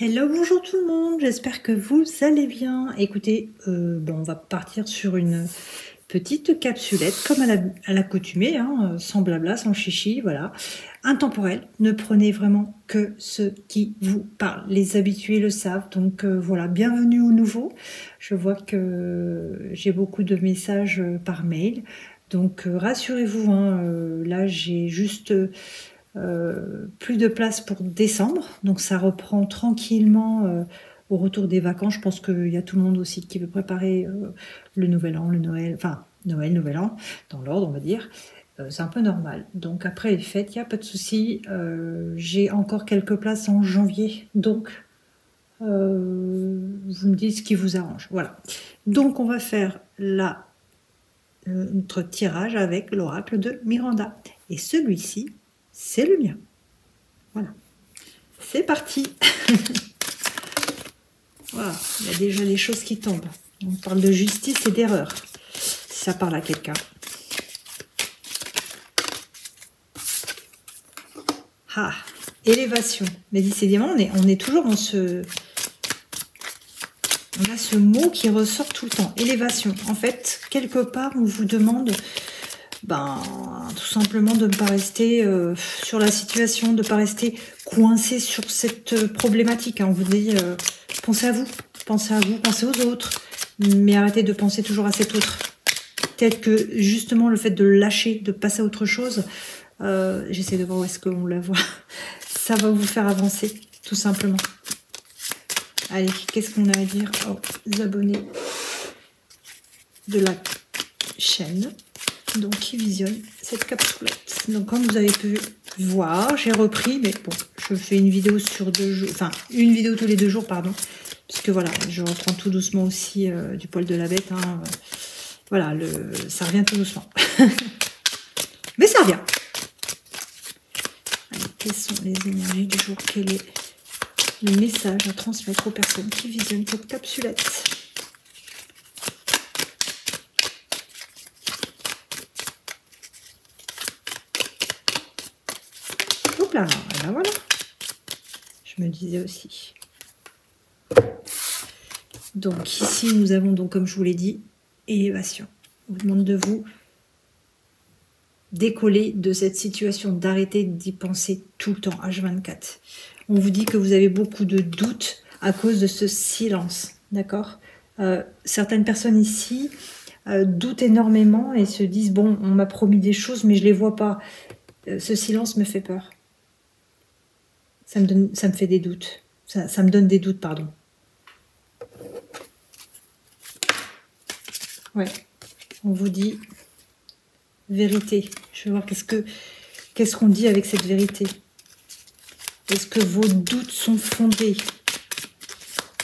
Hello, bonjour tout le monde, j'espère que vous allez bien. Écoutez, on va partir sur une petite capsulette, comme à l'accoutumée, hein, sans blabla, sans chichi, voilà. Intemporel, ne prenez vraiment que ce qui vous parle. Les habitués le savent, donc voilà, bienvenue aux nouveaux. Je vois que j'ai beaucoup de messages par mail, donc rassurez-vous, hein, là j'ai juste... plus de place pour décembre, donc ça reprend tranquillement au retour des vacances. Je pense qu'il y a tout le monde aussi qui veut préparer le nouvel an, le Noël, enfin Noël, nouvel an, dans l'ordre on va dire. C'est un peu normal. Donc après les fêtes, il n'y a pas de souci. J'ai encore quelques places en janvier, donc vous me dites ce qui vous arrange. Voilà. Donc on va faire notre tirage avec l'oracle de Miranda. Et celui-ci, c'est le mien. Voilà. C'est parti. Voilà, il y a déjà des choses qui tombent. On parle de justice et d'erreur. Si ça parle à quelqu'un. Ah, élévation. Mais décidément, on est toujours dans ce... On a ce mot qui ressort tout le temps. Élévation. En fait, quelque part, on vous demande... tout simplement de ne pas rester sur la situation, de ne pas rester coincé sur cette problématique. Hein. On vous dit, pensez à vous, pensez aux autres, mais arrêtez de penser toujours à cet autre. Peut-être que justement le fait de lâcher, de passer à autre chose, j'essaie de voir où est-ce qu'on la voit, ça va vous faire avancer, tout simplement. Allez, qu'est-ce qu'on a à dire aux abonnés de la chaîne donc qui visionne cette capsulette. Donc comme vous avez pu voir, j'ai repris, mais bon, je fais une vidéo sur 2 jours, enfin une vidéo tous les 2 jours, pardon, puisque voilà, je reprends tout doucement aussi du poil de la bête, hein, voilà, ça revient tout doucement. Mais ça revient. Allez, quelles sont les énergies du jour? Quel est le message à transmettre aux personnes qui visionnent cette capsulette? Là, ben voilà, je me disais aussi. Donc ici, nous avons donc, comme je vous l'ai dit, élévation. On vous demande de vous décoller de cette situation, d'arrêter d'y penser tout le temps, H24. On vous dit que vous avez beaucoup de doutes à cause de ce silence, d'accord? Certaines personnes ici doutent énormément et se disent, bon, on m'a promis des choses, mais je ne les vois pas. Ce silence me fait peur. Ça me fait des doutes. Ça me donne des doutes, pardon. Ouais. On vous dit vérité. Je vais voir qu'est-ce qu'on dit avec cette vérité. Est-ce que vos doutes sont fondés?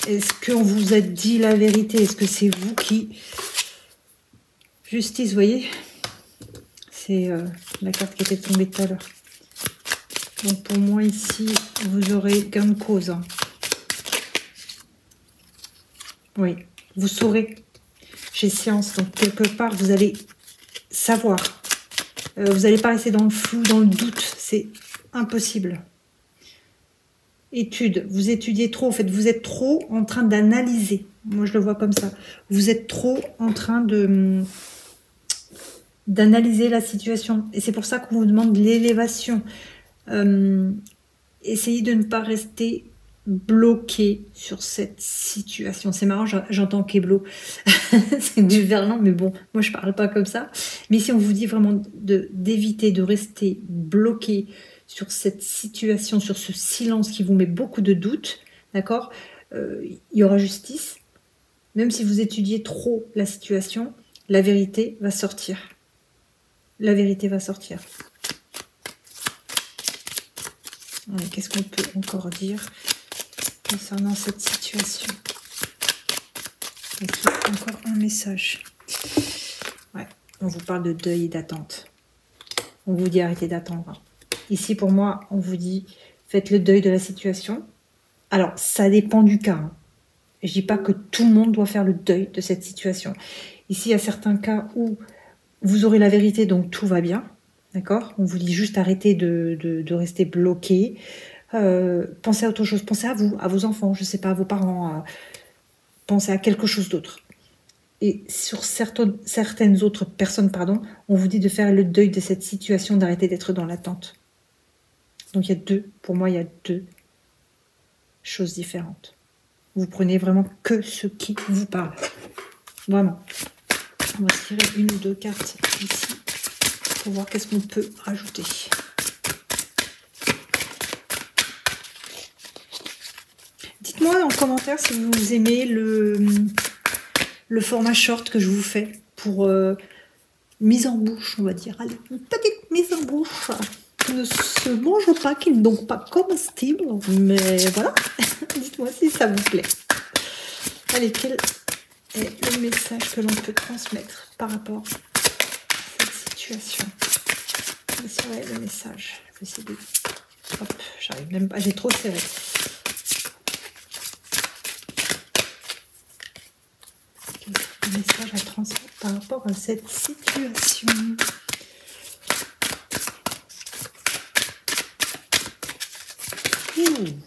Est-ce qu'on vous a dit la vérité? Est-ce que c'est vous qui... Justice, vous voyez? C'est la carte qui était tombée tout à l'heure. Donc pour moi ici, vous aurez gain de cause. Hein. Oui, vous saurez. J'ai séance, donc quelque part, vous allez savoir. Vous n'allez pas rester dans le flou, dans le doute. C'est impossible. Étude. Vous étudiez trop. En fait, vous êtes trop en train d'analyser. Moi, je le vois comme ça. Vous êtes trop en train d'analyser la situation. Et c'est pour ça qu'on vous demande l'élévation. Essayez de ne pas rester bloqué sur cette situation. C'est marrant, j'entends Keblo. C'est du verlan, mais bon, moi je parle pas comme ça. Mais ici, on vous dit vraiment d'éviter de rester bloqué sur cette situation, sur ce silence qui vous met beaucoup de doutes, d'accord? Il y aura justice. Même si vous étudiez trop la situation, la vérité va sortir. La vérité va sortir. Qu'est-ce qu'on peut encore dire concernant cette situation? Est-ce qu'il y a encore un message? Ouais, on vous parle de deuil et d'attente. On vous dit arrêtez d'attendre. Ici, pour moi, on vous dit faites le deuil de la situation. Alors, ça dépend du cas. Hein. Je ne dis pas que tout le monde doit faire le deuil de cette situation. Ici, il y a certains cas où vous aurez la vérité, donc tout va bien. D'accord? On vous dit juste arrêtez de rester bloqué. Pensez à autre chose. Pensez à vous, à vos enfants, je ne sais pas, à vos parents. Pensez à quelque chose d'autre. Et sur certaines autres personnes, pardon, on vous dit de faire le deuil de cette situation, d'arrêter d'être dans l'attente. Donc il y a deux, pour moi, il y a deux choses différentes. Vous prenez vraiment que ce qui vous parle. Vraiment. On va tirer une ou deux cartes ici pour voir qu'est-ce qu'on peut rajouter. Dites-moi en commentaire si vous aimez le format short que je vous fais pour mise en bouche, on va dire. Allez, une petite mise en bouche qui ne se mange pas, qui n'est donc pas comestible, mais voilà. Dites-moi si ça vous plaît. Allez, quel est le message que l'on peut transmettre par rapport à cette situation? Quel serait le message? Je vais essayer de... Hop, j'arrive même pas, j'ai trop serré. Un message à transmettre par rapport à cette situation.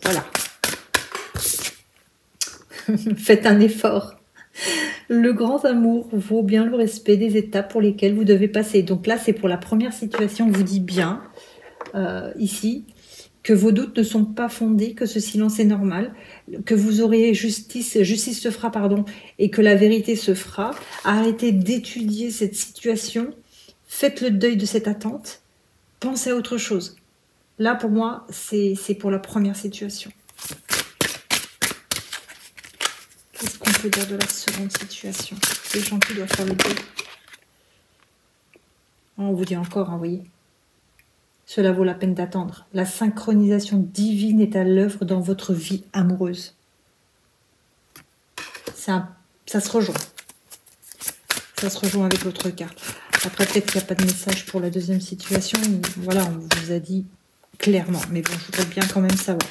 Voilà. Faites un effort. Le grand amour vaut bien le respect des étapes pour lesquelles vous devez passer. Donc là, c'est pour la première situation. On vous dit bien, ici, que vos doutes ne sont pas fondés, que ce silence est normal, que vous aurez justice se fera, pardon, et que la vérité se fera. Arrêtez d'étudier cette situation, faites le deuil de cette attente, pensez à autre chose. Là, pour moi, c'est pour la première situation. Qu'est-ce qu'on peut dire de la seconde situation? Les gens qui doivent faire le deuil. On vous dit encore, hein, vous voyez. Cela vaut la peine d'attendre. La synchronisation divine est à l'œuvre dans votre vie amoureuse. Ça se rejoint. Ça se rejoint avec l'autre carte. Après, peut-être qu'il n'y a pas de message pour la deuxième situation. Voilà, on vous a dit clairement. Mais bon, je voudrais bien quand même savoir.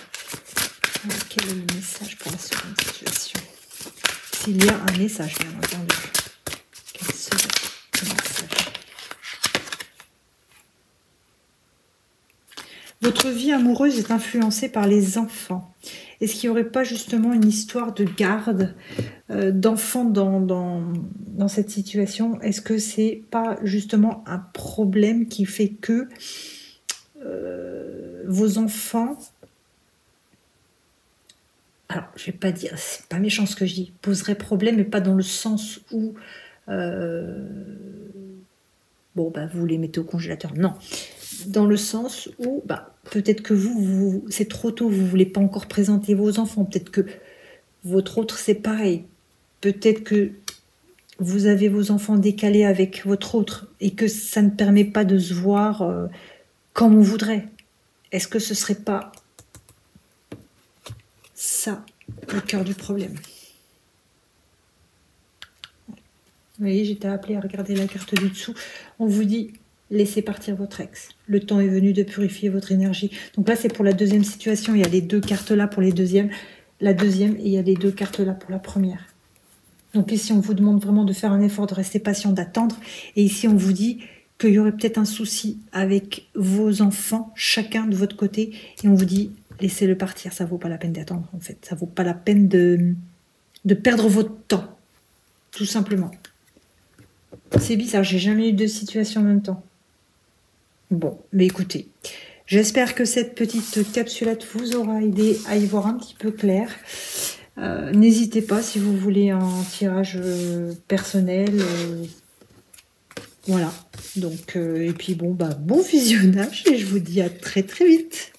Alors, quel est le message pour la seconde situation? S'il y a un message, bien entendu. Quel serait le message? Votre vie amoureuse est influencée par les enfants. Est-ce qu'il n'y aurait pas justement une histoire de garde d'enfants dans cette situation? Est-ce que c'est pas justement un problème qui fait que vos enfants... Alors, je vais pas dire, c'est pas méchant ce que je dis, poseraient problème, mais pas dans le sens où... bon, bah, vous les mettez au congélateur. Non. Dans le sens où, bah, peut-être que vous c'est trop tôt, vous ne voulez pas encore présenter vos enfants. Peut-être que votre autre, c'est pareil. Peut-être que vous avez vos enfants décalés avec votre autre et que ça ne permet pas de se voir comme on voudrait. Est-ce que ce ne serait pas ça, le cœur du problème? Vous voyez, j'étais appelée à regarder la carte du dessous. On vous dit... Laissez partir votre ex. Le temps est venu de purifier votre énergie. Donc là, c'est pour la deuxième situation. Il y a les deux cartes là pour la deuxième, et il y a les deux cartes là pour la première. Donc ici, on vous demande vraiment de faire un effort, de rester patient, d'attendre. Et ici, on vous dit qu'il y aurait peut-être un souci avec vos enfants, chacun de votre côté. Et on vous dit, laissez-le partir. Ça vaut pas la peine d'attendre, en fait. Ça vaut pas la peine de perdre votre temps. Tout simplement. C'est bizarre, j'ai jamais eu deux situations en même temps. Bon, mais écoutez, j'espère que cette petite capsulette vous aura aidé à y voir un petit peu clair. N'hésitez pas si vous voulez un tirage personnel. Voilà. Donc, et puis bon, bah, bon visionnage et je vous dis à très très vite.